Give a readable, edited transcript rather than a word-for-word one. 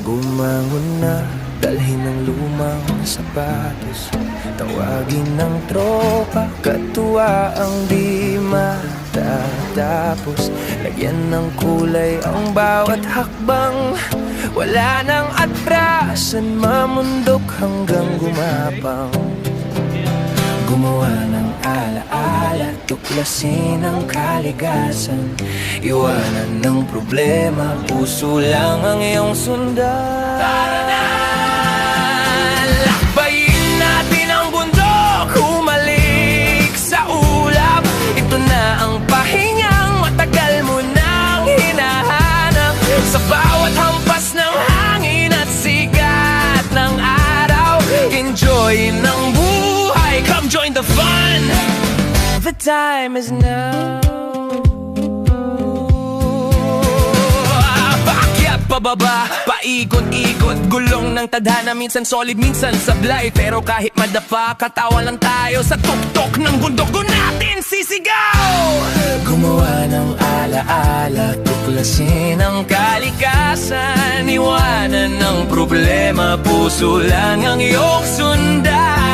Bumangon na, dalhin ng lumang sapatos, tawagin ng tropa, katuwa ang di matatapos. Lagyan ng kulay ang bawat hakbang, wala nang atrasan, mamundok hanggang gumapang. Gumawa ng alaala, tuklasin ang kaligasan, iwanan ng problema, puso lang ang iyong sundan. Tara na! Lakbayin natin ang bundok, humalik sa ulap. Ito na ang pahingang matagal mo nang hinahanap. Sa bawat hampas ng hangin at sikat ng araw, enjoy ng buhay, come join the fun. The time is now. Paakyat, pababa, paikot-ikot, gulong ng tadhana, minsan solid, minsan sablay. Pero kahit madapa, katawa lang tayo sa tuktok ng bundok, doon natin sisigaw. Gumawa ng alaala, tuklasin ang kalikasan, iwanan ng problema, puso lang ang iyong sundan.